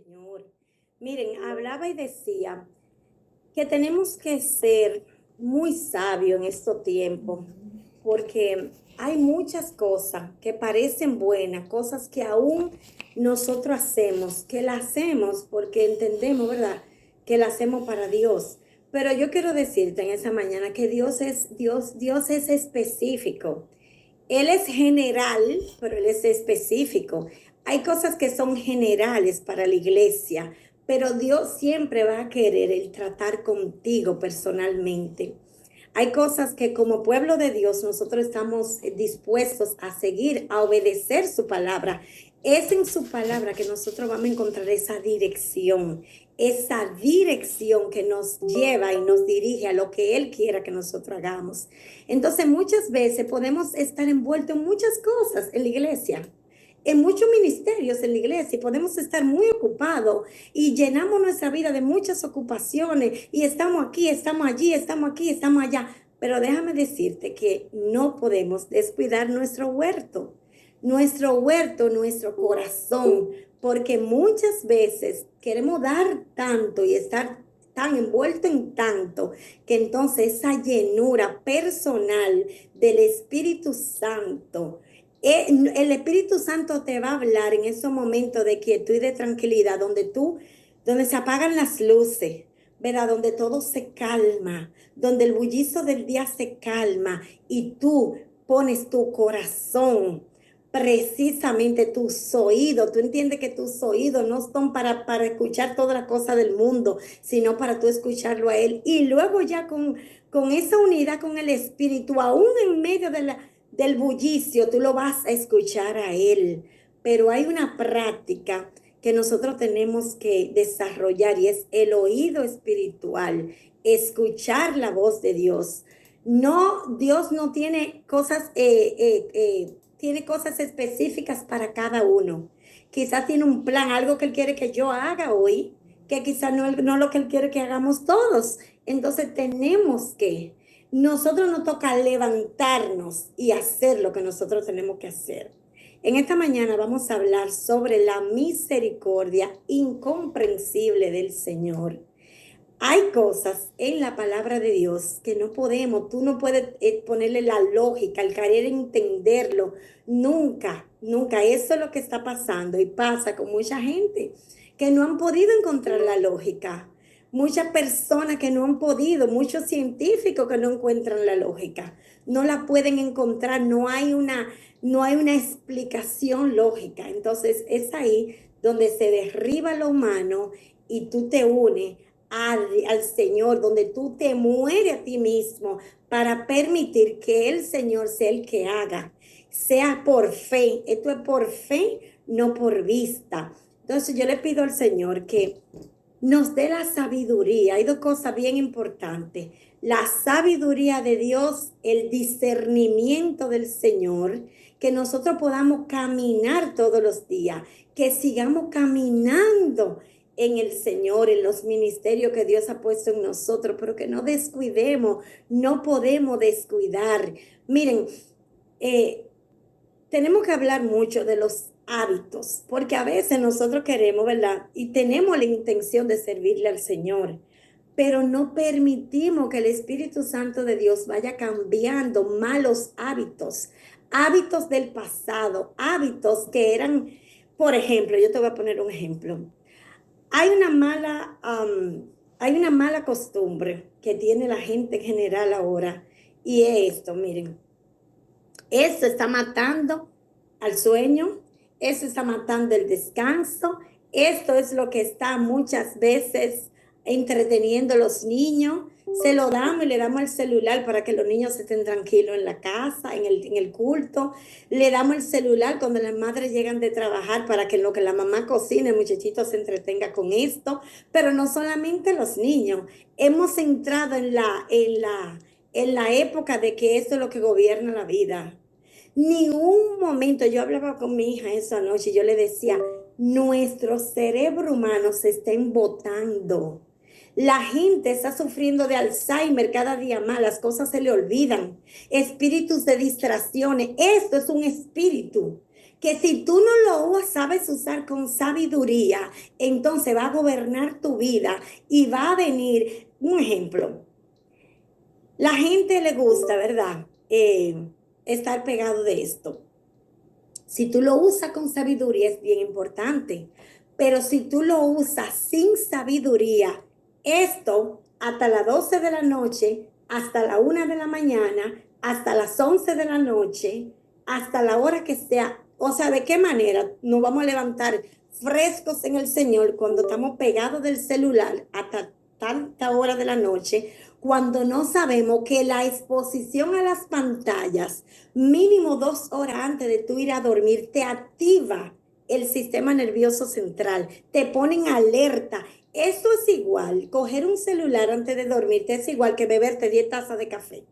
Señor. Miren, hablaba y decía que tenemos que ser muy sabios en estos tiempos, porque hay muchas cosas que parecen buenas, cosas que aún nosotros hacemos, que las hacemos porque entendemos, ¿verdad? Que las hacemos para Dios. Pero yo quiero decirte en esa mañana que Dios es específico. Él es general, pero él es específico. Hay cosas que son generales para la iglesia, pero Dios siempre va a querer el tratar contigo personalmente. Hay cosas que como pueblo de Dios nosotros estamos dispuestos a seguir, a obedecer su palabra. Es en su palabra que nosotros vamos a encontrar esa dirección que nos lleva y nos dirige a lo que Él quiera que nosotros hagamos. Entonces muchas veces podemos estar envueltos en muchas cosas en la iglesia, en muchos ministerios en la iglesia y podemos estar muy ocupados y llenamos nuestra vida de muchas ocupaciones y estamos aquí, estamos allí, estamos aquí, estamos allá. Pero déjame decirte que no podemos descuidar nuestro corazón, porque muchas veces queremos dar tanto y estar tan envuelto en tanto que entonces esa llenura personal del Espíritu Santo, el Espíritu Santo te va a hablar en esos momentos de quietud y de tranquilidad, donde se apagan las luces, ¿verdad? Donde todo se calma, donde el bullicio del día se calma y tú pones tu corazón, precisamente tus oídos. Tú entiendes que tus oídos no son para escuchar toda la cosa del mundo, sino para tú escucharlo a Él. Y luego ya con esa unidad con el Espíritu, aún en medio del bullicio, tú lo vas a escuchar a Él. Pero hay una práctica que nosotros tenemos que desarrollar y es el oído espiritual, escuchar la voz de Dios. No, Dios no tiene cosas específicas para cada uno. Quizás tiene un plan, algo que Él quiere que yo haga hoy, que quizás no lo que Él quiere que hagamos todos. Entonces nosotros nos toca levantarnos y hacer lo que nosotros tenemos que hacer. En esta mañana vamos a hablar sobre la misericordia incomprensible del Señor. Hay cosas en la palabra de Dios que no podemos, tú no puedes ponerle la lógica, el querer entenderlo, nunca, nunca. Eso es lo que está pasando y pasa con mucha gente que no han podido encontrar la lógica. Muchas personas que no han podido, muchos científicos que no encuentran la lógica, no la pueden encontrar, no hay una explicación lógica. Entonces es ahí donde se derriba lo humano y tú te unes al Señor, donde tú te mueres a ti mismo para permitir que el Señor sea el que haga, sea por fe. Esto es por fe, no por vista. Entonces yo le pido al Señor que nos dé la sabiduría. Hay dos cosas bien importantes: la sabiduría de Dios, el discernimiento del Señor, que nosotros podamos caminar todos los días, que sigamos caminando en el Señor, en los ministerios que Dios ha puesto en nosotros, pero que no descuidemos, no podemos descuidar. Miren, eh, tenemos que hablar mucho de los hábitos, porque a veces nosotros queremos, ¿verdad? Y tenemos la intención de servirle al Señor, pero no permitimos que el Espíritu Santo de Dios vaya cambiando malos hábitos, hábitos del pasado, hábitos que eran, por ejemplo, yo te voy a poner un ejemplo. Hay una hay una mala costumbre que tiene la gente en general ahora, y es esto, miren, eso está matando al sueño, eso está matando el descanso, esto es lo que está muchas veces entreteniendo a los niños. Se lo damos y le damos el celular para que los niños estén tranquilos en la casa, en el culto. Le damos el celular cuando las madres llegan de trabajar para que en lo que la mamá cocina, el muchachito se entretenga con esto. Pero no solamente los niños. Hemos entrado en la época de que esto es lo que gobierna la vida. Ni un momento, yo hablaba con mi hija esa noche y yo le decía, nuestro cerebro humano se está embotando. La gente está sufriendo de Alzheimer cada día más, las cosas se le olvidan. Espíritus de distracciones, esto es un espíritu que si tú no lo sabes usar con sabiduría, entonces va a gobernar tu vida y va a venir, un ejemplo, la gente le gusta, ¿verdad? Estar pegado de esto. Si tú lo usas con sabiduría es bien importante, pero si tú lo usas sin sabiduría, esto hasta las 12 de la noche, hasta la 1 de la mañana, hasta las 11 de la noche, hasta la hora que sea, o sea, ¿de qué manera nos vamos a levantar frescos en el Señor cuando estamos pegados del celular hasta tanta hora de la noche, cuando no sabemos que la exposición a las pantallas mínimo 2 horas antes de tú ir a dormir, te activa el sistema nervioso central, te ponen alerta? Eso es igual, coger un celular antes de dormirte es igual que beberte 10 tazas de café.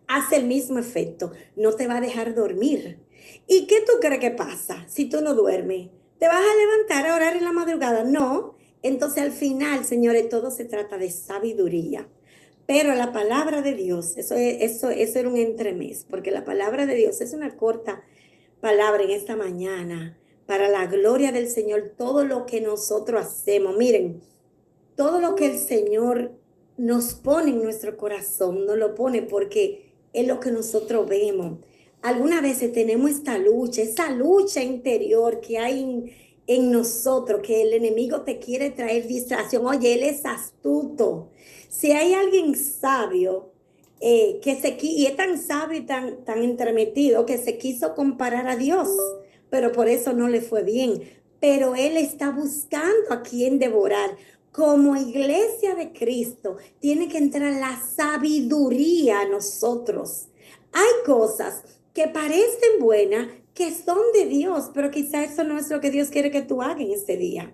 Hace el mismo efecto, no te va a dejar dormir. ¿Y qué tú crees que pasa si tú no duermes? ¿Te vas a levantar a orar en la madrugada? No. Entonces al final, señores, todo se trata de sabiduría. Pero la palabra de Dios, eso era un entremés, porque la palabra de Dios es una corta palabra en esta mañana, para la gloria del Señor, todo lo que nosotros hacemos. Miren, todo lo que el Señor nos pone en nuestro corazón, nos lo pone porque es lo que nosotros vemos. Algunas veces tenemos esa lucha interior que hay en nosotros, que el enemigo te quiere traer distracción. Oye, él es astuto. Si hay alguien sabio, y es tan sabio y tan entremetido que se quiso comparar a Dios, pero por eso no le fue bien. Pero él está buscando a quien devorar. Como iglesia de Cristo, tiene que entrar la sabiduría a nosotros. Hay cosas que parecen buenas, que son de Dios, pero quizá eso no es lo que Dios quiere que tú hagas en este día.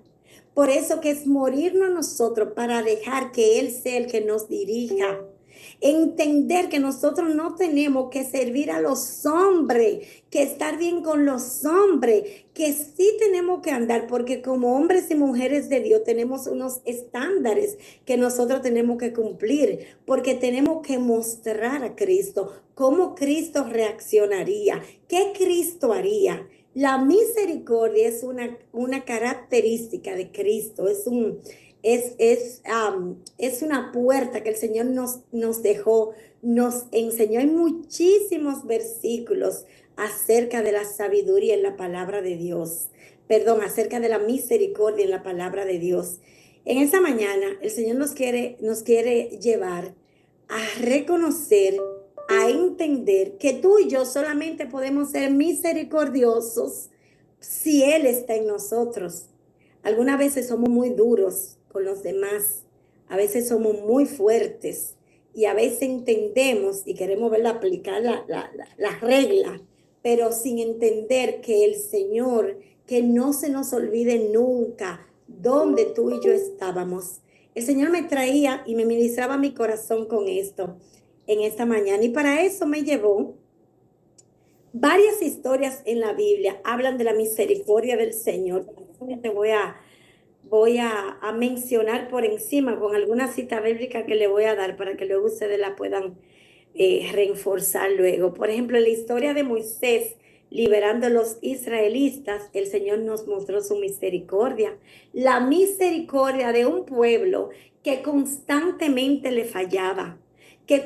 Por eso que es morirnos nosotros para dejar que Él sea el que nos dirija. Entender que nosotros no tenemos que servir a los hombres, que estar bien con los hombres, que sí tenemos que andar, porque como hombres y mujeres de Dios tenemos unos estándares que nosotros tenemos que cumplir, porque tenemos que mostrar a Cristo, cómo Cristo reaccionaría, qué Cristo haría. La misericordia es una característica de Cristo, es una puerta que el Señor nos dejó, nos enseñó. Hay muchísimos versículos acerca de la sabiduría en la palabra de Dios, perdón, acerca de la misericordia en la palabra de Dios. En esta mañana el Señor nos quiere llevar a reconocer, a entender que tú y yo solamente podemos ser misericordiosos si Él está en nosotros. Algunas veces somos muy duros con los demás, a veces somos muy fuertes y a veces entendemos y queremos verla aplicar la regla, pero sin entender que el Señor, que no se nos olvide nunca dónde tú y yo estábamos. El Señor me traía y me ministraba mi corazón con esto en esta mañana, y para eso me llevó varias historias en la Biblia, hablan de la misericordia del Señor. Te voy a mencionar por encima con alguna cita bíblica que le voy a dar para que luego ustedes la puedan reforzar luego. Por ejemplo, en la historia de Moisés liberando a los israelitas, el Señor nos mostró su misericordia. La misericordia de un pueblo que constantemente le fallaba, que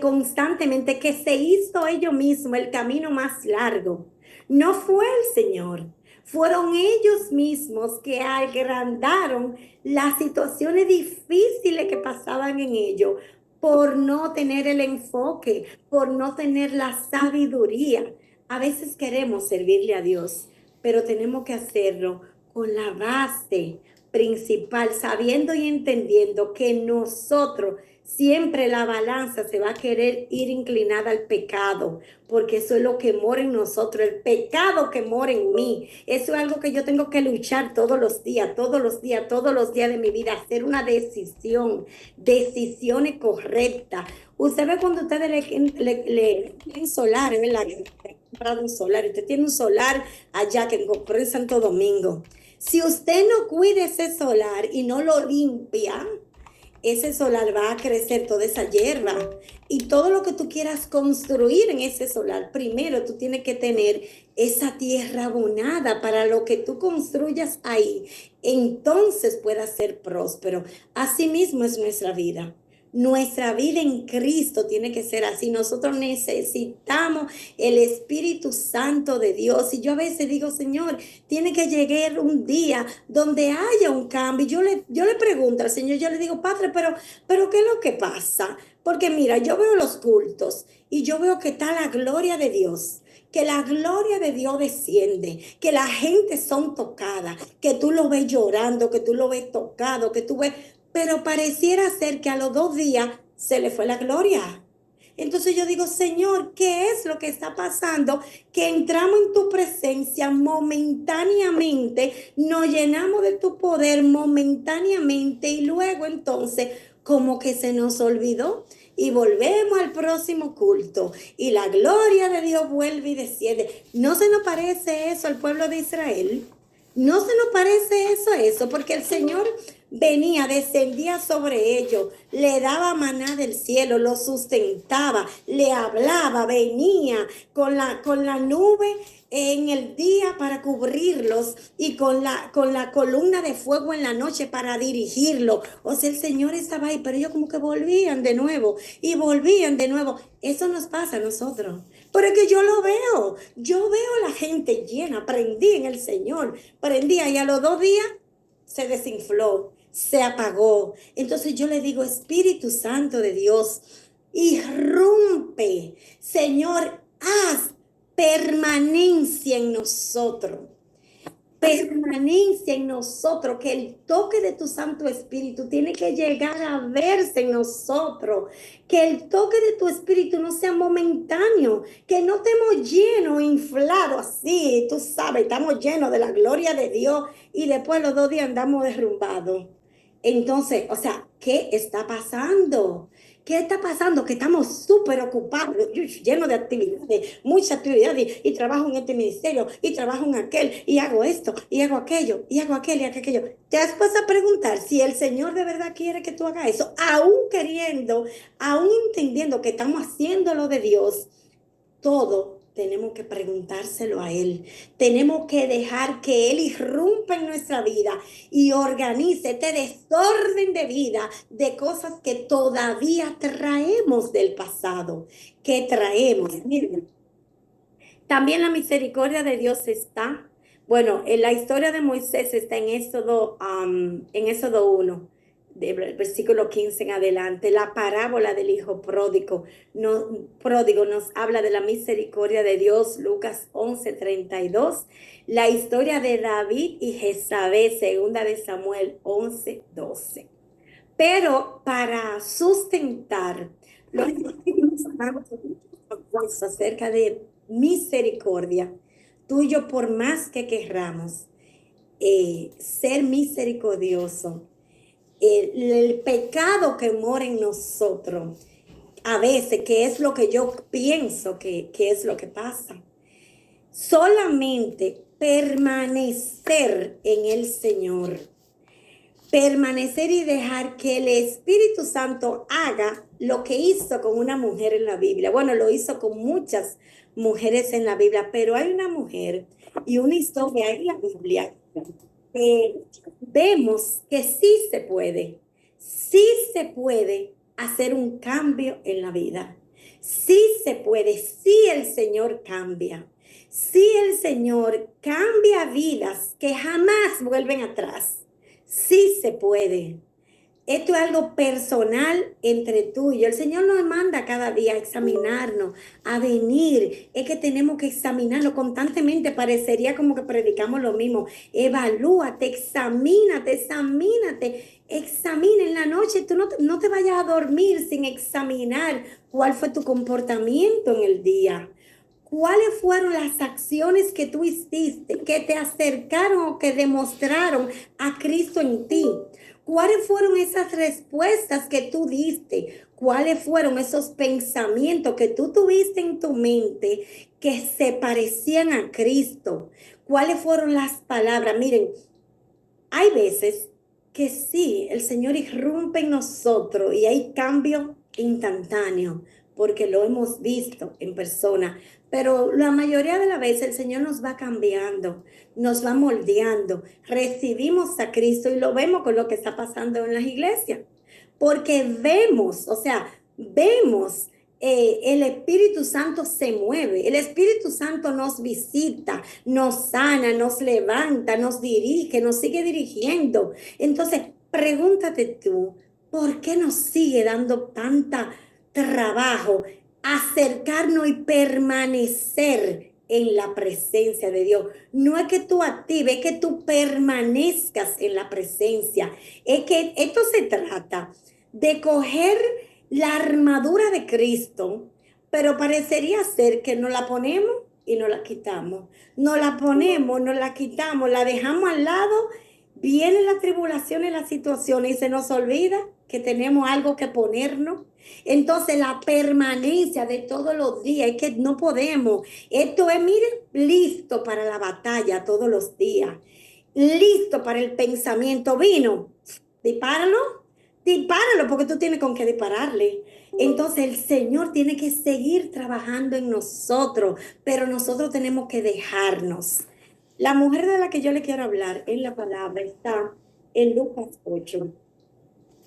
se hizo ellos mismos el camino más largo. No fue el Señor, fueron ellos mismos que agrandaron las situaciones difíciles que pasaban en ellos por no tener el enfoque, por no tener la sabiduría. A veces queremos servirle a Dios, pero tenemos que hacerlo con la base principal, sabiendo y entendiendo que nosotros siempre la balanza se va a querer ir inclinada al pecado, porque eso es lo que mora en nosotros, el pecado que mora en mí. Eso es algo que yo tengo que luchar todos los días, todos los días, todos los días de mi vida, hacer una decisión, decisiones correctas. Usted ve cuando ustedes le tienen solar, ¿verdad? Comprado un solar, usted tiene un solar allá que compró en Santo Domingo. Si usted no cuida ese solar y no lo limpia, ese solar va a crecer toda esa hierba y todo lo que tú quieras construir en ese solar, primero tú tienes que tener esa tierra abonada para lo que tú construyas ahí, entonces pueda ser próspero. Así mismo es nuestra vida. Nuestra vida en Cristo tiene que ser así. Nosotros necesitamos el Espíritu Santo de Dios. Y yo a veces digo, Señor, tiene que llegar un día donde haya un cambio. Yo le pregunto al Señor, yo le digo, Padre, pero ¿qué es lo que pasa? Porque mira, yo veo los cultos y yo veo que está la gloria de Dios, que la gloria de Dios desciende, que la gente son tocadas, que tú lo ves llorando, que tú lo ves tocado, que tú ves, pero pareciera ser que a los 2 días se le fue la gloria. Entonces yo digo, Señor, ¿qué es lo que está pasando? Que entramos en tu presencia momentáneamente, nos llenamos de tu poder momentáneamente y luego entonces como que se nos olvidó y volvemos al próximo culto y la gloria de Dios vuelve y desciende. ¿No se nos parece eso al pueblo de Israel? ¿No se nos parece eso? Porque el Señor venía, descendía sobre ellos, le daba maná del cielo, lo sustentaba, le hablaba, venía con la nube en el día para cubrirlos y con la columna de fuego en la noche para dirigirlo. O sea, el Señor estaba ahí, pero ellos como que volvían de nuevo y volvían de nuevo. Eso nos pasa a nosotros. Pero es que yo veo a la gente llena, prendí en el Señor, prendía y a los 2 días se desinfló, se apagó. Entonces yo le digo, Espíritu Santo de Dios, irrumpe, Señor, haz permanencia en nosotros. Permanencia en nosotros, que el toque de tu Santo Espíritu tiene que llegar a verse en nosotros, que el toque de tu Espíritu no sea momentáneo, que no estemos llenos, inflados así, tú sabes, estamos llenos de la gloria de Dios y después los 2 días andamos derrumbados. Entonces, o sea, ¿qué está pasando? ¿Qué está pasando? Que estamos súper ocupados, llenos de actividades, muchas actividades, y trabajo en este ministerio, y trabajo en aquel, y hago esto, y hago aquello, y hago aquel, y hago aquello. Te has puesto a preguntar si el Señor de verdad quiere que tú hagas eso, aún queriendo, aún entendiendo que estamos haciendo lo de Dios, todo tenemos que preguntárselo a Él. Tenemos que dejar que Él irrumpa en nuestra vida y organice este desorden de vida, de cosas que todavía traemos del pasado, que traemos. Miren, también la misericordia de Dios está, bueno, en la historia de Moisés está en Éxodo 1, versículo 15 en adelante. La parábola del hijo pródigo, pródigo nos habla de la misericordia de Dios, Lucas 11:32. La historia de David y Jezabel, segunda de Samuel 11:12. Pero para sustentar los acerca de misericordia, tú y yo, por más que querramos ser misericordioso, el pecado que mora en nosotros, a veces, que es lo que yo pienso que es lo que pasa, solamente permanecer en el Señor, permanecer y dejar que el Espíritu Santo haga lo que hizo con una mujer en la Biblia. Bueno, lo hizo con muchas mujeres en la Biblia, pero hay una mujer y una historia en la Biblia que vemos que sí se puede hacer un cambio en la vida. Sí se puede, sí el Señor cambia. Sí el Señor cambia vidas que jamás vuelven atrás. Sí se puede. Esto es algo personal entre tú y yo. El Señor nos manda cada día a examinarnos, a venir. Es que tenemos que examinarlo constantemente. Parecería como que predicamos lo mismo. Evalúate, examínate. Examina en la noche. Tú no te vayas a dormir sin examinar cuál fue tu comportamiento en el día. ¿Cuáles fueron las acciones que tú hiciste, que te acercaron o que demostraron a Cristo en ti? ¿Cuáles fueron esas respuestas que tú diste? ¿Cuáles fueron esos pensamientos que tú tuviste en tu mente que se parecían a Cristo? ¿Cuáles fueron las palabras? Miren, hay veces que sí, el Señor irrumpe en nosotros y hay cambio instantáneo, porque lo hemos visto en persona, pero la mayoría de las veces el Señor nos va cambiando, nos va moldeando, recibimos a Cristo y lo vemos con lo que está pasando en las iglesias, porque vemos, o sea, vemos el Espíritu Santo se mueve, el Espíritu Santo nos visita, nos sana, nos levanta, nos dirige, nos sigue dirigiendo. Entonces, pregúntate tú, ¿por qué nos sigue dando tanta trabajo acercarnos y permanecer en la presencia de Dios? No es que tú actives, es que tú permanezcas en la presencia. Es que esto se trata de coger la armadura de Cristo, pero parecería ser que nos la ponemos y nos la quitamos. Nos la ponemos, nos la quitamos, la dejamos al lado, viene la tribulación y la situación y se nos olvida que tenemos algo que ponernos. Entonces la permanencia de todos los días es que no podemos. Esto es, miren, listo para la batalla todos los días. Listo para el pensamiento. Vino, dispáralo, dispáralo porque tú tienes con qué dispararle. Entonces el Señor tiene que seguir trabajando en nosotros, pero nosotros tenemos que dejarnos. La mujer de la que yo le quiero hablar en la palabra está en Lucas 8.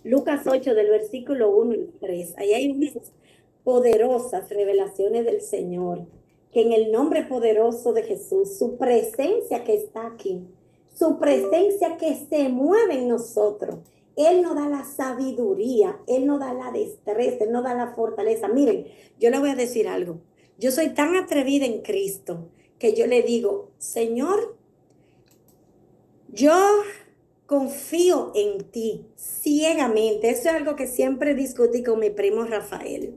Lucas 8 del versículo 1 y 3. Ahí hay unas poderosas revelaciones del Señor, que en el nombre poderoso de Jesús, su presencia que está aquí, su presencia que se mueve en nosotros, Él nos da la sabiduría, Él nos da la destreza, Él nos da la fortaleza. Miren, yo le voy a decir algo. Yo soy tan atrevida en Cristo que yo le digo, Señor, yo confío en ti ciegamente. Eso es algo que siempre discutí con mi primo Rafael.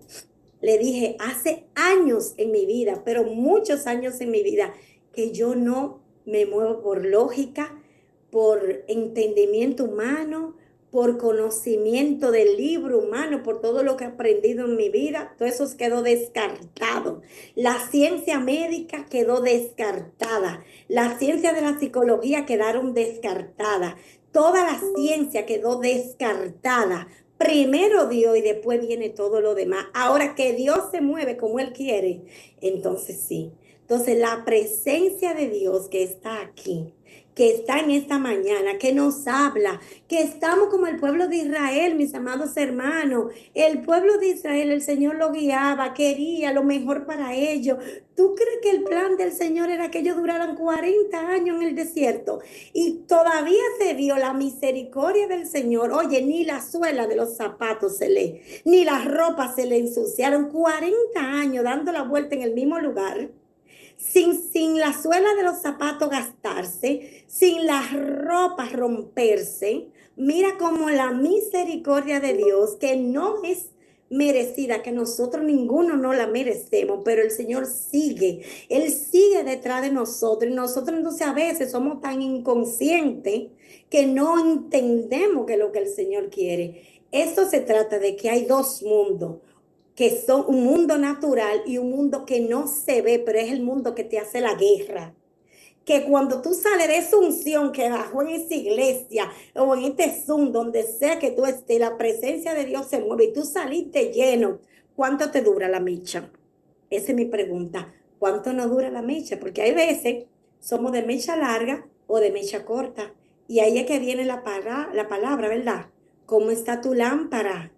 Le dije, hace años en mi vida, pero muchos años en mi vida, que yo no me muevo por lógica, por entendimiento humano, por conocimiento del libro humano, por todo lo que he aprendido en mi vida. Todo eso quedó descartado. La ciencia médica quedó descartada. La ciencia de la psicología quedaron descartadas. Toda la ciencia quedó descartada. Primero Dios y después viene todo lo demás. Ahora que Dios se mueve como Él quiere, entonces sí. Entonces la presencia de Dios que está aquí, que está en esta mañana, que nos habla, que estamos como el pueblo de Israel, mis amados hermanos. El pueblo de Israel, el Señor lo guiaba, quería lo mejor para ellos. ¿Tú crees que el plan del Señor era que ellos duraran 40 años en el desierto? Y todavía se vio la misericordia del Señor. Oye, ni la suela de los zapatos ni las ropas se le ensuciaron. 40 años dando la vuelta en el mismo lugar, sin la suela de los zapatos gastarse, sin las ropas romperse. Mira como la misericordia de Dios, que no es merecida, que nosotros ninguno no la merecemos, pero el Señor sigue, Él sigue detrás de nosotros y nosotros entonces a veces somos tan inconscientes que no entendemos que es lo que el Señor quiere. Esto se trata de que hay dos mundos, que son un mundo natural y un mundo que no se ve, pero es el mundo que te hace la guerra. Que cuando tú sales de esa unción que bajó en esa iglesia o en este Zoom, donde sea que tú estés, la presencia de Dios se mueve y tú saliste lleno, ¿cuánto te dura la mecha? Esa es mi pregunta. ¿Cuánto nos dura la mecha? Porque hay veces somos de mecha larga o de mecha corta. Y ahí es que viene la palabra, ¿verdad? ¿Cómo está tu lámpara?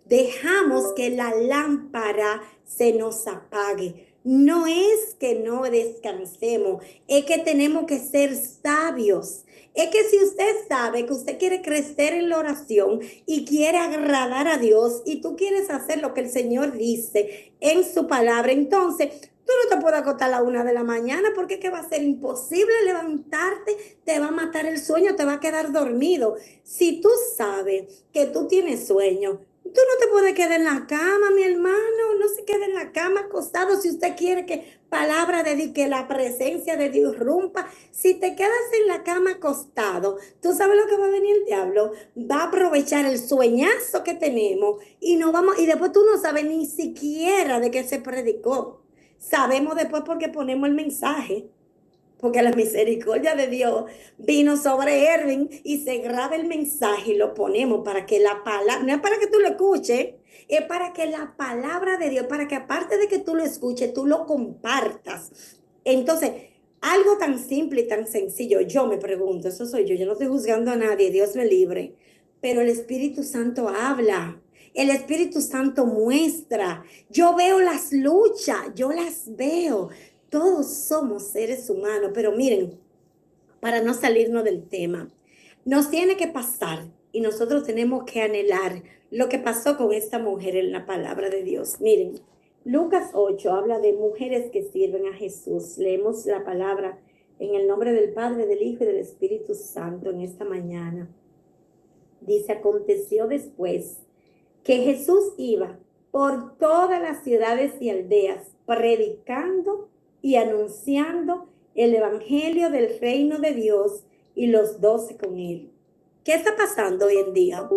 Dejamos que la lámpara se nos apague. No es que no descansemos, es que tenemos que ser sabios. Es que si usted sabe que usted quiere crecer en la oración y quiere agradar a Dios y tú quieres hacer lo que el Señor dice en su palabra, entonces tú no te puedes acostar a la 1 de la mañana porque es que va a ser imposible levantarte, te va a matar el sueño, te va a quedar dormido. Si tú sabes que tú tienes sueño, tú no te puedes quedar en la cama, mi hermano, no se quede en la cama acostado si usted quiere que palabra de Dios, que la presencia de Dios rompa. Si te quedas en la cama acostado, tú sabes lo que va a venir el diablo, va a aprovechar el sueñazo que tenemos y no vamos, y después tú no sabes ni siquiera de qué se predicó. Sabemos después porque ponemos el mensaje. porque la misericordia de Dios vino sobre Erwin y se graba el mensaje y lo ponemos para que la palabra, no es para que tú lo escuches, es para que la palabra de Dios, para que aparte de que tú lo escuches, tú lo compartas. Entonces, algo tan simple y tan sencillo, yo me pregunto, eso soy yo no estoy juzgando a nadie, Dios me libre, pero el Espíritu Santo habla. El Espíritu Santo muestra. Yo veo las luchas, yo las veo. Todos somos seres humanos, pero miren, para no salirnos del tema, nos tiene que pasar y nosotros tenemos que anhelar lo que pasó con esta mujer en la palabra de Dios. Miren, Lucas 8 habla de mujeres que sirven a Jesús. Leemos la palabra en el nombre del Padre, del Hijo y del Espíritu Santo en esta mañana. Dice, aconteció después que Jesús iba por todas las ciudades y aldeas, predicando y anunciando el evangelio del reino de Dios y los 12 con él. ¿Qué está pasando hoy en día?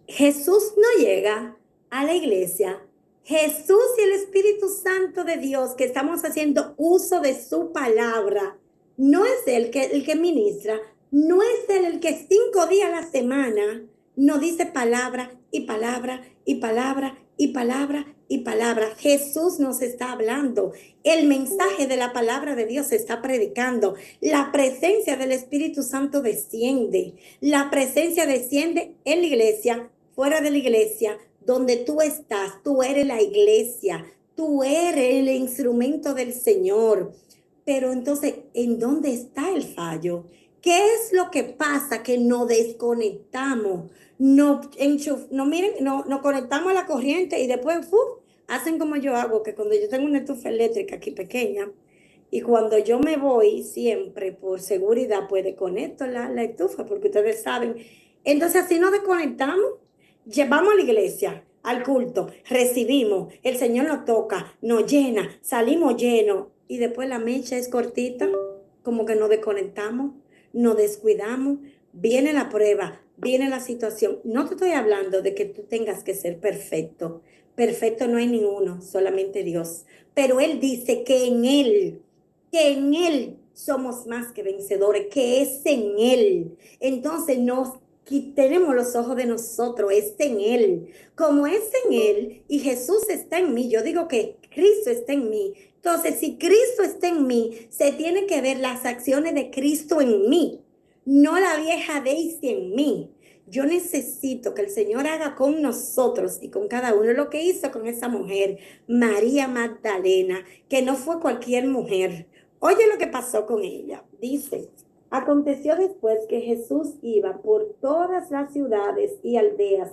Jesús no llega a la iglesia. Jesús y el Espíritu Santo de Dios, que estamos haciendo uso de su palabra, no es el que ministra, no es el que 5 días a la semana nos dice palabra y palabra y palabra y palabra y palabra. Jesús nos está hablando. El mensaje de la palabra de Dios se está predicando. La presencia del Espíritu Santo desciende. La presencia desciende en la iglesia, fuera de la iglesia, donde tú estás. Tú eres la iglesia. Tú eres el instrumento del Señor. Pero entonces, ¿en dónde está el fallo? ¿Qué es lo que pasa? Que nos desconectamos, nos conectamos a la corriente y después hacen como yo hago, que cuando yo tengo una estufa eléctrica aquí pequeña, y cuando yo me voy, siempre por seguridad, pues desconecto la estufa, porque ustedes saben. Entonces así nos desconectamos, llevamos a la iglesia, al culto, recibimos, el Señor nos toca, nos llena, salimos llenos, y después la mecha es cortita, como que nos desconectamos, nos descuidamos, viene la prueba, viene la situación. No te estoy hablando de que tú tengas que ser perfecto. Perfecto no hay ninguno, solamente Dios. Pero Él dice que en Él somos más que vencedores, que es en Él. Entonces nos quitemos los ojos de nosotros, es en Él. Como es en Él y Jesús está en mí, yo digo que Cristo está en mí. Entonces, si Cristo está en mí, se tiene que ver las acciones de Cristo en mí, no la vieja Daisy en mí. Yo necesito que el Señor haga con nosotros y con cada uno lo que hizo con esa mujer, María Magdalena, que no fue cualquier mujer. Oye lo que pasó con ella. Dice, aconteció después que Jesús iba por todas las ciudades y aldeas,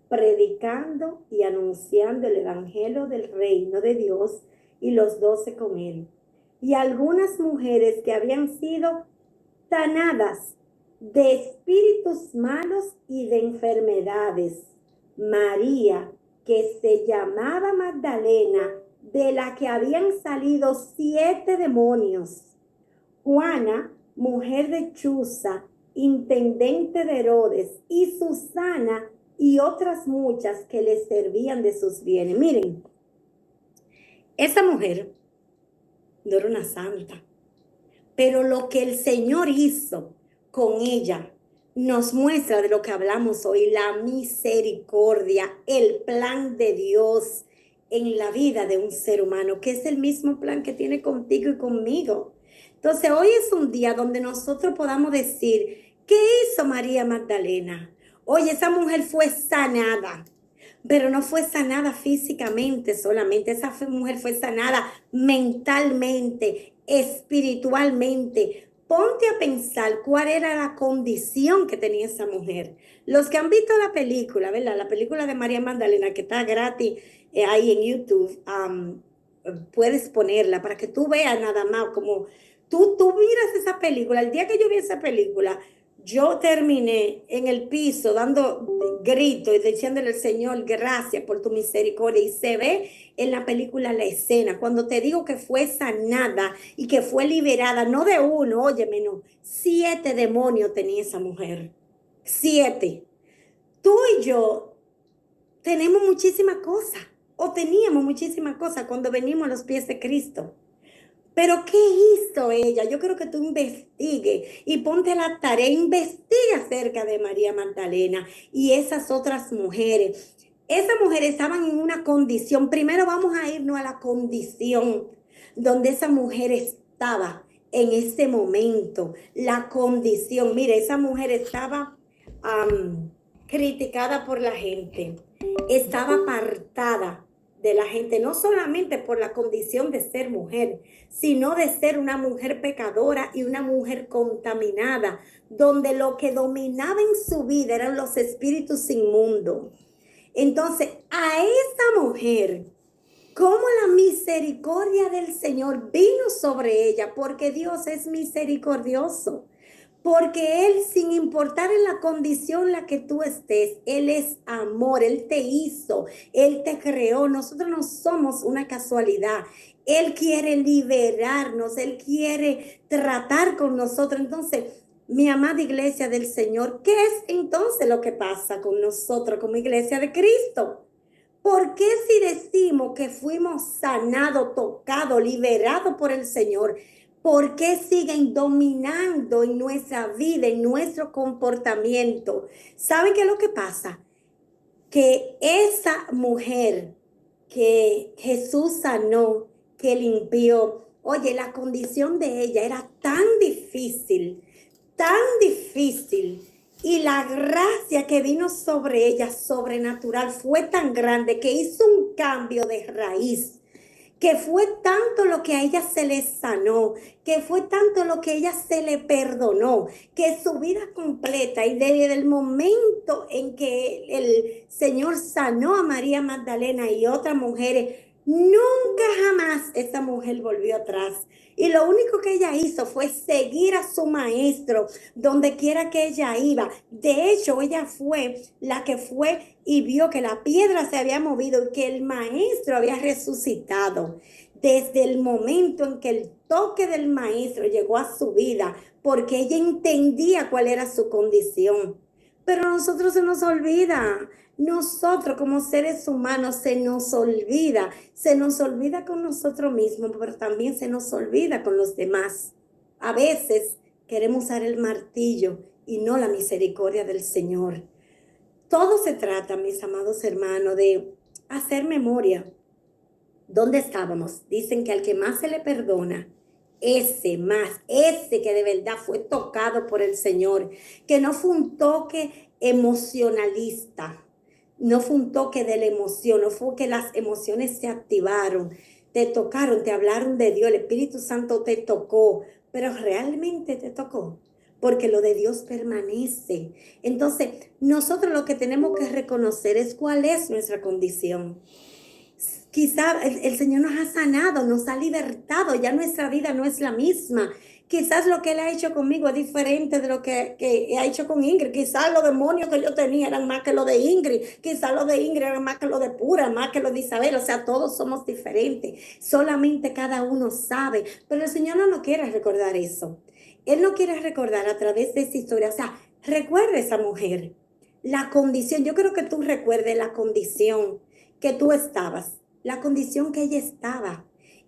predicando y anunciando el evangelio del reino de Dios y los 12 con él. Y algunas mujeres que habían sido sanadas de espíritus malos y de enfermedades. María, que se llamaba Magdalena, de la que habían salido 7 demonios. Juana, mujer de Chuza, intendente de Herodes, y Susana y otras muchas que le servían de sus bienes. Miren, esa mujer no era una santa, pero lo que el Señor hizo con ella nos muestra de lo que hablamos hoy, la misericordia, el plan de Dios en la vida de un ser humano, que es el mismo plan que tiene contigo y conmigo. Entonces hoy es un día donde nosotros podamos decir, ¿qué hizo María Magdalena? Oye, esa mujer fue sanada, pero no fue sanada físicamente solamente, esa mujer fue sanada mentalmente, espiritualmente. Ponte a pensar cuál era la condición que tenía esa mujer. Los que han visto la película, ¿verdad? La película de María Magdalena, que está gratis ahí en YouTube, puedes ponerla para que tú veas nada más como tú miras esa película. El día que yo vi esa película, yo terminé en el piso dando gritos y diciéndole al Señor, gracias por tu misericordia. Y se ve en la película la escena, cuando te digo que fue sanada y que fue liberada, no de uno, óyeme, no, 7 demonios tenía esa mujer, 7. Tú y yo tenemos muchísimas cosas, o teníamos muchísimas cosas cuando venimos a los pies de Cristo. Pero ¿qué hizo ella? Yo creo que tú investigues y ponte la tarea, investiga acerca de María Magdalena y esas otras mujeres. Esas mujeres estaban en una condición, primero vamos a irnos a la condición donde esa mujer estaba en ese momento. La condición, mire, esa mujer estaba criticada por la gente, estaba apartada de la gente, no solamente por la condición de ser mujer, sino de ser una mujer pecadora y una mujer contaminada, donde lo que dominaba en su vida eran los espíritus inmundos. Entonces, a esa mujer, cómo la misericordia del Señor vino sobre ella, porque Dios es misericordioso. Porque Él, sin importar en la condición en la que tú estés, Él es amor, Él te hizo, Él te creó. Nosotros no somos una casualidad. Él quiere liberarnos, Él quiere tratar con nosotros. Entonces, mi amada iglesia del Señor, ¿qué es entonces lo que pasa con nosotros como iglesia de Cristo? ¿Por qué si decimos que fuimos sanados, tocados, liberados por el Señor? ¿Por qué siguen dominando en nuestra vida, en nuestro comportamiento? ¿Saben qué es lo que pasa? Que esa mujer que Jesús sanó, que limpió, oye, la condición de ella era tan difícil, y la gracia que vino sobre ella, sobrenatural, fue tan grande que hizo un cambio de raíz, que fue tanto lo que a ella se le sanó, que fue tanto lo que ella se le perdonó, que su vida completa y desde el momento en que el Señor sanó a María Magdalena y otras mujeres, nunca jamás esa mujer volvió atrás. Y lo único que ella hizo fue seguir a su maestro donde quiera que ella iba. De hecho, ella fue la que fue y vio que la piedra se había movido y que el maestro había resucitado. Desde el momento en que el toque del maestro llegó a su vida, porque ella entendía cuál era su condición. Pero a nosotros se nos olvida. Nosotros como seres humanos se nos olvida con nosotros mismos, pero también se nos olvida con los demás. A veces queremos usar el martillo y no la misericordia del Señor. Todo se trata, mis amados hermanos, de hacer memoria. ¿Dónde estábamos? Dicen que al que más se le perdona, ese que de verdad fue tocado por el Señor, que no fue un toque emocionalista, no fue un toque de la emoción, no fue que las emociones se activaron, te tocaron, te hablaron de Dios, el Espíritu Santo te tocó, pero realmente te tocó, porque lo de Dios permanece. Entonces, nosotros lo que tenemos que reconocer es cuál es nuestra condición. Quizá el Señor nos ha sanado, nos ha libertado, ya nuestra vida no es la misma. Quizás lo que Él ha hecho conmigo es diferente de lo que ha hecho con Ingrid. Quizás los demonios que yo tenía eran más que los de Ingrid. Quizás los de Ingrid eran más que los de Pura, más que los de Isabel. O sea, todos somos diferentes. Solamente cada uno sabe. Pero el Señor no nos quiere recordar eso. Él no quiere recordar a través de esa historia. O sea, recuerda esa mujer. La condición, yo creo que tú recuerdes la condición que tú estabas, la condición que ella estaba.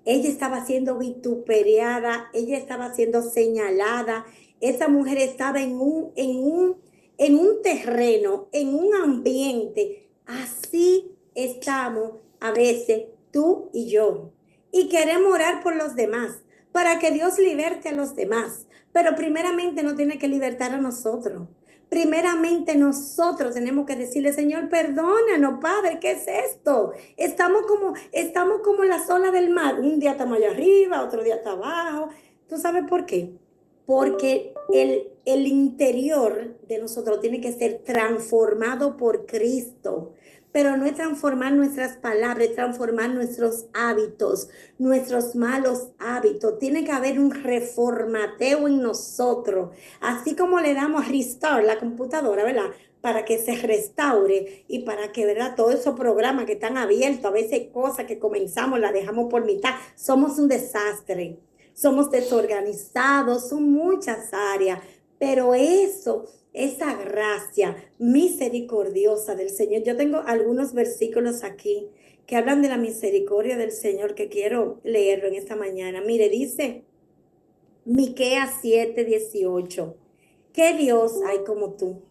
Ella estaba siendo vituperiada, ella estaba siendo señalada, esa mujer estaba en un terreno, en un ambiente. Así estamos a veces tú y yo. Y queremos orar por los demás, para que Dios liberte a los demás. Pero primeramente no tiene que libertar a nosotros. Primeramente nosotros tenemos que decirle, Señor, perdónanos, Padre, ¿qué es esto? Estamos como las olas del mar. Un día estamos allá arriba, otro día está abajo. ¿Tú sabes por qué? Porque el interior de nosotros tiene que ser transformado por Cristo. Pero no es transformar nuestras palabras, es transformar nuestros hábitos, nuestros malos hábitos. Tiene que haber un reformateo en nosotros. Así como le damos a restart la computadora, ¿verdad? Para que se restaure y para que, ¿verdad? Todos esos programas que están abiertos, a veces cosas que comenzamos las dejamos por mitad. Somos un desastre, somos desorganizados, son muchas áreas, pero esa gracia misericordiosa del Señor. Yo tengo algunos versículos aquí que hablan de la misericordia del Señor, que quiero leerlo en esta mañana. Mire, dice Miqueas 7:18, ¿qué Dios hay como tú,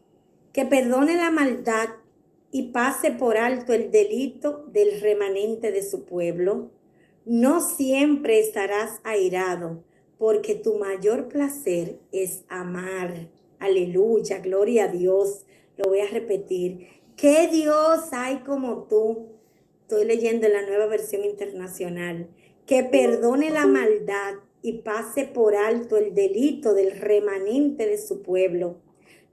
que perdone la maldad y pase por alto el delito del remanente de su pueblo? No siempre estarás airado, porque tu mayor placer es amar. Aleluya, gloria a Dios. Lo voy a repetir. ¿Qué Dios hay como tú? Estoy leyendo en la Nueva Versión Internacional. Que perdone la maldad y pase por alto el delito del remanente de su pueblo.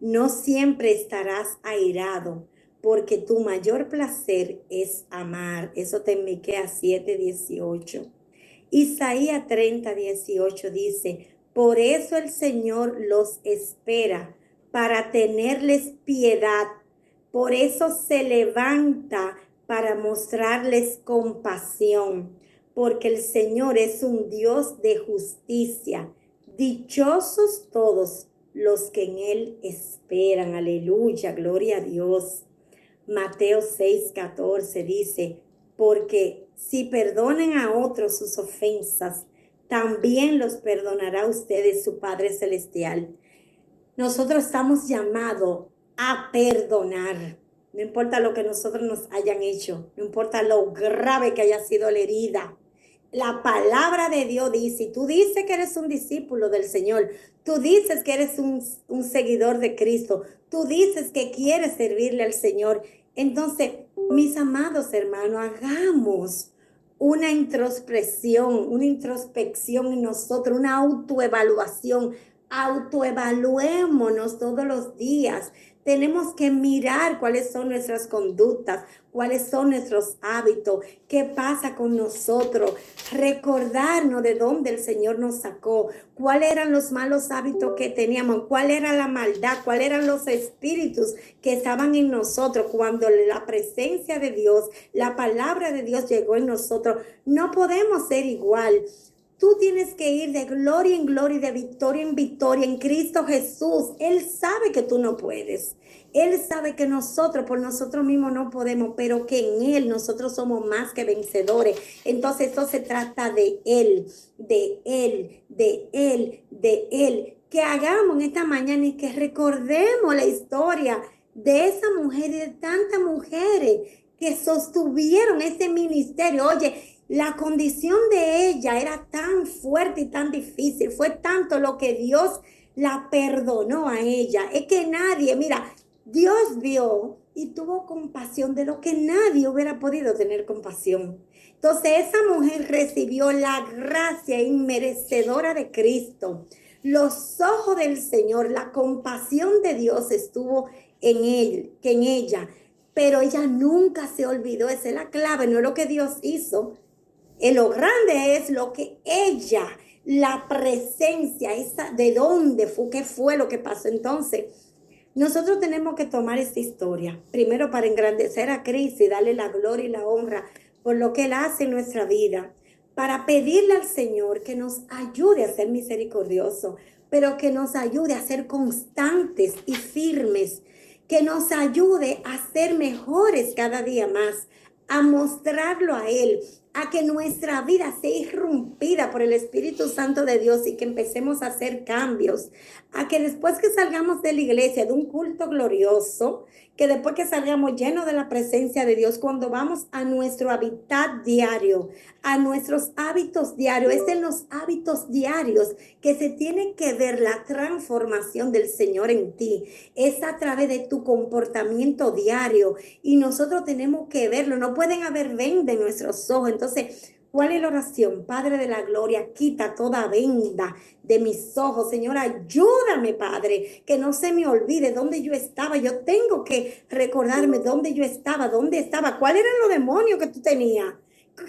No siempre estarás airado, porque tu mayor placer es amar. Eso te Miqueas 7:18. Isaías 30:18 dice, por eso el Señor los espera, para tenerles piedad. Por eso se levanta para mostrarles compasión, porque el Señor es un Dios de justicia. Dichosos todos los que en Él esperan. Aleluya, gloria a Dios. Mateo 6:14 dice, porque si perdonen a otros sus ofensas, también los perdonará a ustedes su Padre Celestial. Nosotros estamos llamados a perdonar. No importa lo que nosotros nos hayan hecho, no importa lo grave que haya sido la herida. La palabra de Dios dice, y tú dices que eres un discípulo del Señor, tú dices que eres un seguidor de Cristo, tú dices que quieres servirle al Señor. Entonces, mis amados hermanos, hagamos una introspección en nosotros, una autoevaluación. Autoevaluémonos todos los días. Tenemos que mirar cuáles son nuestras conductas, cuáles son nuestros hábitos, qué pasa con nosotros, recordarnos de dónde el Señor nos sacó, cuáles eran los malos hábitos que teníamos, cuál era la maldad, cuáles eran los espíritus que estaban en nosotros. Cuando la presencia de Dios, la palabra de Dios llegó en nosotros, no podemos ser igual. Tú tienes que ir de gloria en gloria y de victoria en victoria en Cristo Jesús. Él sabe que tú no puedes. Él sabe que nosotros por nosotros mismos no podemos, pero que en Él nosotros somos más que vencedores. Entonces esto se trata de Él, de Él, de Él, de Él. Que hagamos en esta mañana y que recordemos la historia de esa mujer y de tantas mujeres que sostuvieron ese ministerio. Oye, la condición de ella era tan fuerte y tan difícil. Fue tanto lo que Dios la perdonó a ella. Es que nadie, mira, Dios vio y tuvo compasión de lo que nadie hubiera podido tener compasión. Entonces esa mujer recibió la gracia inmerecedora de Cristo. Los ojos del Señor, la compasión de Dios estuvo en él, que en ella. Pero ella nunca se olvidó. Esa es la clave, no es lo que Dios hizo. Lo grande es lo que ella, la presencia, esa, de dónde fue, qué fue lo que pasó. Entonces, nosotros tenemos que tomar esta historia, primero para engrandecer a Cristo y darle la gloria y la honra por lo que Él hace en nuestra vida, para pedirle al Señor que nos ayude a ser misericordioso, pero que nos ayude a ser constantes y firmes, que nos ayude a ser mejores cada día más, a mostrarlo a Él, a que nuestra vida sea irrumpida por el Espíritu Santo de Dios y que empecemos a hacer cambios, a que después que salgamos de la iglesia, de un culto glorioso, que después que salgamos llenos de la presencia de Dios, cuando vamos a nuestro hábitat diario, a nuestros hábitos diarios, es en los hábitos diarios que se tiene que ver la transformación del Señor en ti, es a través de tu comportamiento diario y nosotros tenemos que verlo, no pueden haber venda en nuestros ojos. Entonces, ¿cuál es la oración? Padre de la gloria, quita toda venda de mis ojos. Señor, ayúdame, Padre, que no se me olvide dónde yo estaba. Yo tengo que recordarme dónde yo estaba, cuáles eran los demonios que tú tenías.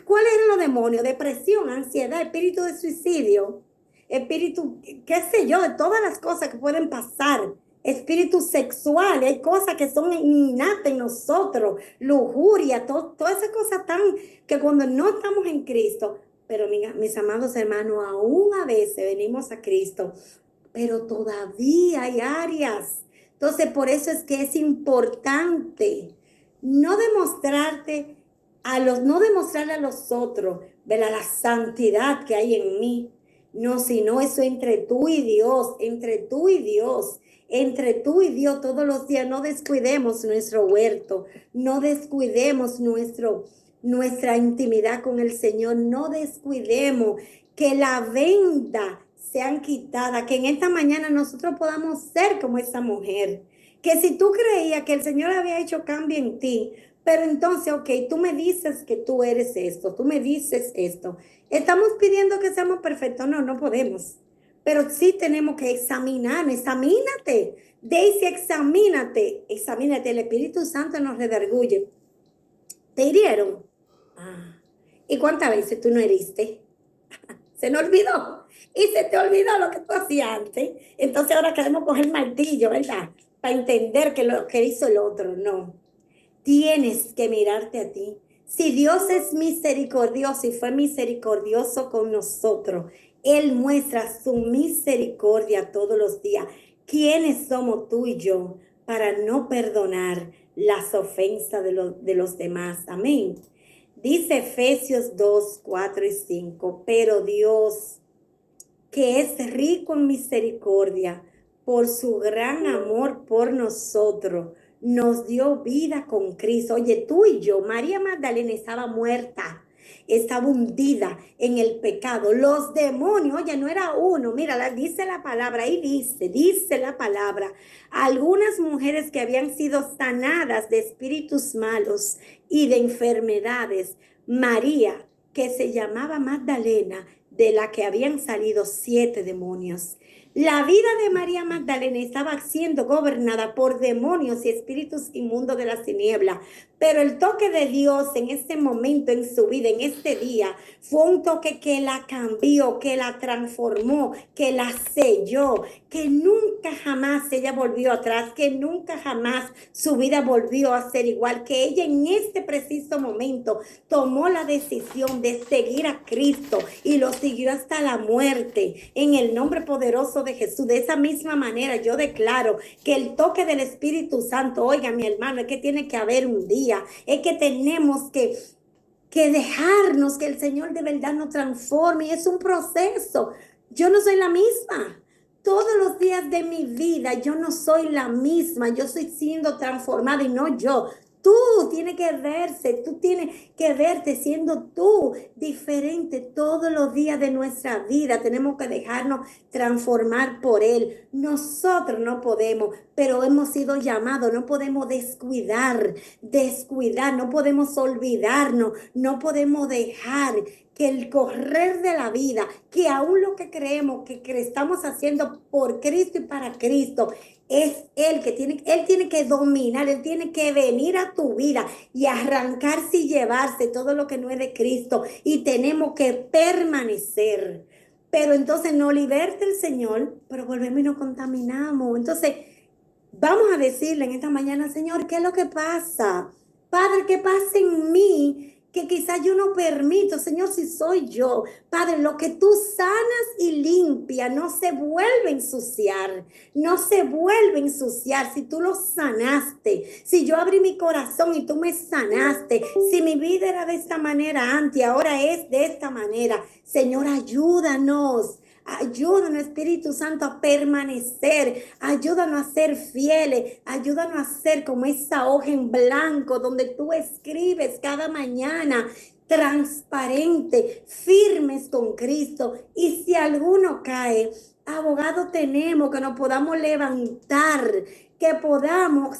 ¿Cuáles eran los demonios? Depresión, ansiedad, espíritu de suicidio, espíritu, qué sé yo, de todas las cosas que pueden pasar. Espíritu sexual, hay cosas que son innatas en nosotros, lujuria, todas esas cosas tan que cuando no estamos en Cristo, pero mis amados hermanos, aún a veces venimos a Cristo, pero todavía hay áreas. Entonces, por eso es que es importante no demostrarte no demostrarle a los otros, ¿verdad?, la santidad que hay en mí. No, sino eso entre tú y Dios, entre tú y Dios, entre tú y Dios todos los días. No descuidemos nuestro huerto, no descuidemos nuestra intimidad con el Señor, no descuidemos que la venda sean quitada, que en esta mañana nosotros podamos ser como esa mujer. Que si tú creías que el Señor había hecho cambio en ti, pero entonces, ok, tú me dices que tú eres esto, tú me dices esto. Estamos pidiendo que seamos perfectos. No, no podemos. Pero sí tenemos que examinar, examínate. Daisy, examínate. El Espíritu Santo nos redarguye. ¿Te hirieron? Ah. ¿Y cuántas veces tú no heriste? Se nos olvidó. Y se te olvidó lo que tú hacías antes. Entonces ahora queremos coger martillo, ¿verdad? Para entender que lo que hizo el otro. No. Tienes que mirarte a ti. Si Dios es misericordioso y fue misericordioso con nosotros, Él muestra su misericordia todos los días. ¿Quiénes somos tú y yo para no perdonar las ofensas de los demás? Amén. Dice Efesios 2, 4 y 5, pero Dios, que es rico en misericordia, por su gran amor por nosotros, nos dio vida con Cristo. Oye, tú y yo, María Magdalena estaba muerta, estaba hundida en el pecado. Los demonios, oye, no era uno, mira, dice la palabra, ahí dice la palabra, algunas mujeres que habían sido sanadas de espíritus malos y de enfermedades, María, que se llamaba Magdalena, de la que habían salido 7 demonios. La vida de María Magdalena estaba siendo gobernada por demonios y espíritus inmundos de la tiniebla. Pero el toque de Dios en este momento en su vida, en este día, fue un toque que la cambió, que la transformó, que la selló, que nunca jamás ella volvió atrás, que nunca jamás su vida volvió a ser igual, que ella en este preciso momento tomó la decisión de seguir a Cristo y lo siguió hasta la muerte. En el nombre poderoso de Jesús, de esa misma manera yo declaro que el toque del Espíritu Santo, oiga mi hermano, es que tiene que haber un día, es que tenemos que dejarnos que el Señor de verdad nos transforme, y es un proceso. Yo no soy la misma. Todos los días de mi vida yo no soy la misma, yo estoy siendo transformada y no yo. Tú tienes que tú tienes que verte siendo tú diferente todos los días de nuestra vida. Tenemos que dejarnos transformar por Él. Nosotros no podemos, pero hemos sido llamados, no podemos descuidar, no podemos olvidarnos, no podemos dejar que el correr de la vida, que aún lo que creemos que estamos haciendo por Cristo y para Cristo, es Él tiene que dominar, Él tiene que venir a tu vida y arrancarse y llevarse todo lo que no es de Cristo, y tenemos que permanecer. Pero entonces no liberta el Señor, pero volvemos y nos contaminamos. Entonces vamos a decirle en esta mañana, Señor, ¿qué es lo que pasa? Padre, ¿qué pasa en mí? Que quizás yo no permito, Señor, si soy yo. Padre, lo que tú sanas y limpias no se vuelve a ensuciar, no se vuelve a ensuciar. Si tú lo sanaste, si yo abrí mi corazón y tú me sanaste, si mi vida era de esta manera antes, ahora es de esta manera. Señor, ayúdanos. Ayúdanos, Espíritu Santo, a permanecer. Ayúdanos a ser fieles. Ayúdanos a ser como esa hoja en blanco donde tú escribes cada mañana, transparente, firmes con Cristo. Y si alguno cae, abogado tenemos, que nos podamos levantar, que podamos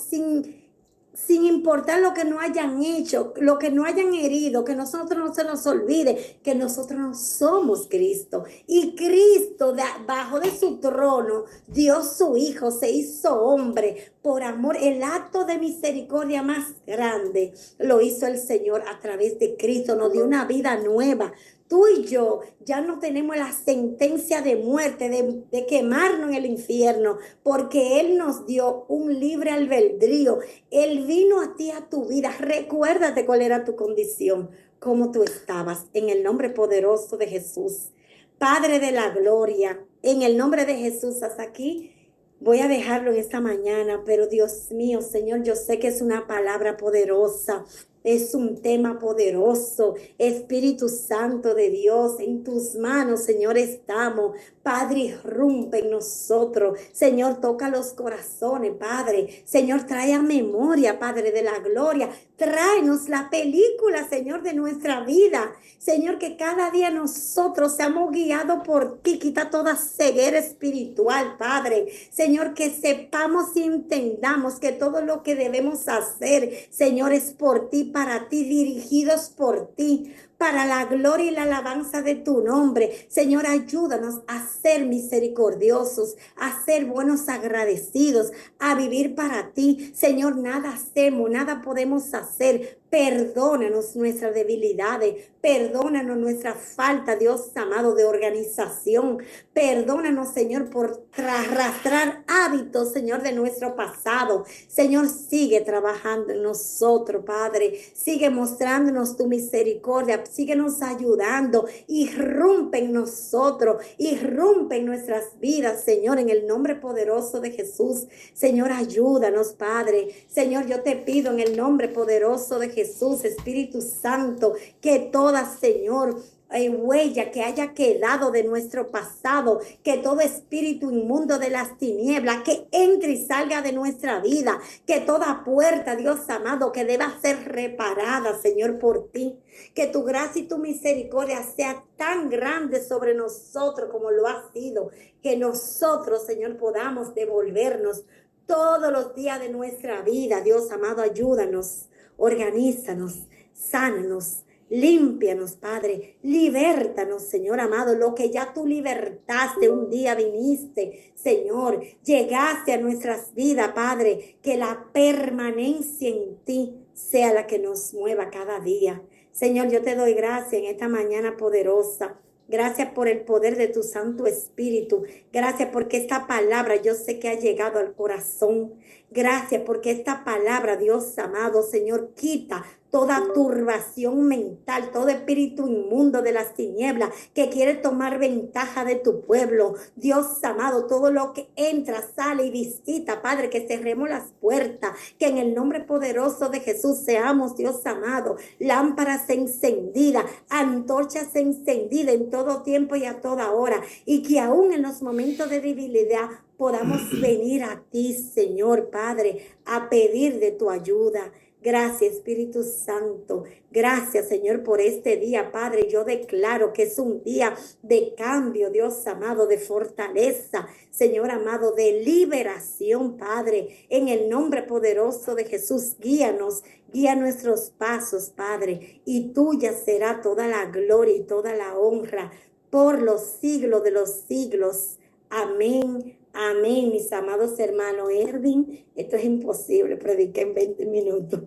sin importar lo que no hayan hecho, lo que no hayan herido, que nosotros no se nos olvide que nosotros no somos Cristo. Y Cristo, bajo de su trono, dio su Hijo, se hizo hombre por amor. El acto de misericordia más grande lo hizo el Señor a través de Cristo. Nos dio una vida nueva. Tú y yo ya no tenemos la sentencia de muerte, de quemarnos en el infierno, porque Él nos dio un libre albedrío. Él vino a ti, a tu vida. Recuérdate cuál era tu condición, cómo tú estabas, en el nombre poderoso de Jesús. Padre de la gloria, en el nombre de Jesús, hasta aquí voy a dejarlo en esta mañana, pero Dios mío, Señor, yo sé que es una palabra poderosa. Es un tema poderoso. Espíritu Santo de Dios, en tus manos, Señor, estamos. Padre, irrumpe en nosotros. Señor, toca los corazones, Padre. Señor, trae a memoria, Padre, de la gloria. Tráenos la película, Señor, de nuestra vida. Señor, que cada día nosotros seamos guiados por ti. Quita toda ceguera espiritual, Padre. Señor, que sepamos y entendamos que todo lo que debemos hacer, Señor, es por ti, para ti, dirigidos por ti, para la gloria y la alabanza de tu nombre. Señor, ayúdanos a ser misericordiosos, a ser buenos agradecidos, a vivir para ti. Señor, nada hacemos, nada podemos hacer. Perdónanos nuestras debilidades, perdónanos nuestra falta, Dios amado, de organización. Perdónanos, Señor, por arrastrar hábitos, Señor, de nuestro pasado. Señor, sigue trabajando en nosotros, Padre. Sigue mostrándonos tu misericordia. Síguenos ayudando. Irrumpe en nosotros. Irrumpe en nuestras vidas, Señor, en el nombre poderoso de Jesús. Señor, ayúdanos, Padre. Señor, yo te pido en el nombre poderoso de Jesús, Espíritu Santo, que toda, Señor, huella que haya quedado de nuestro pasado, que todo espíritu inmundo de las tinieblas que entre y salga de nuestra vida, que toda puerta, Dios amado, que deba ser reparada, Señor, por ti, que tu gracia y tu misericordia sea tan grande sobre nosotros como lo ha sido, que nosotros, Señor, podamos devolvernos todos los días de nuestra vida. Dios amado, ayúdanos, organízanos, sánanos, límpianos, Padre, libértanos, Señor amado, lo que ya tú libertaste, un día viniste, Señor, llegaste a nuestras vidas, Padre, que la permanencia en ti sea la que nos mueva cada día. Señor, yo te doy gracias en esta mañana poderosa. Gracias por el poder de tu Santo Espíritu. Gracias porque esta palabra yo sé que ha llegado al corazón. Gracias porque esta palabra, Dios amado, Señor, quita toda turbación mental, todo espíritu inmundo de las tinieblas que quiere tomar ventaja de tu pueblo. Dios amado, todo lo que entra, sale y visita, Padre, que cerremos las puertas, que en el nombre poderoso de Jesús seamos, Dios amado, lámparas encendidas, antorchas encendidas en todo tiempo y a toda hora, y que aún en los momentos de debilidad podamos venir a ti, Señor Padre, a pedir de tu ayuda. Gracias, Espíritu Santo. Gracias, Señor, por este día, Padre. Yo declaro que es un día de cambio, Dios amado, de fortaleza, Señor amado, de liberación, Padre. En el nombre poderoso de Jesús, guíanos, guía nuestros pasos, Padre. Y tuya será toda la gloria y toda la honra por los siglos de los siglos. Amén. Amén, mis amados hermanos. Erwin, esto es imposible, prediqué en 20 minutos.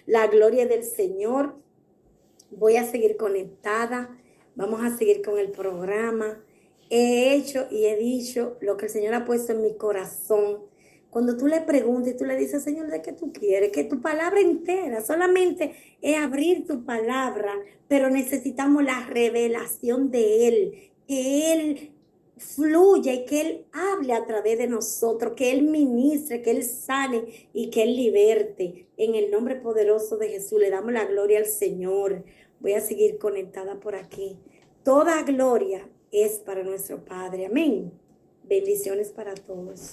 La gloria del Señor. Voy a seguir conectada. Vamos a seguir con el programa. He hecho y he dicho lo que el Señor ha puesto en mi corazón. Cuando tú le preguntas y tú le dices, Señor, ¿de qué tú quieres? Que tu palabra entera, solamente es abrir tu palabra, pero necesitamos la revelación de Él, que Él fluya y que Él hable a través de nosotros, que Él ministre, que Él sane y que Él liberte. En el nombre poderoso de Jesús le damos la gloria al Señor. Voy a seguir conectada por aquí. Toda gloria es para nuestro Padre. Amén. Bendiciones para todos.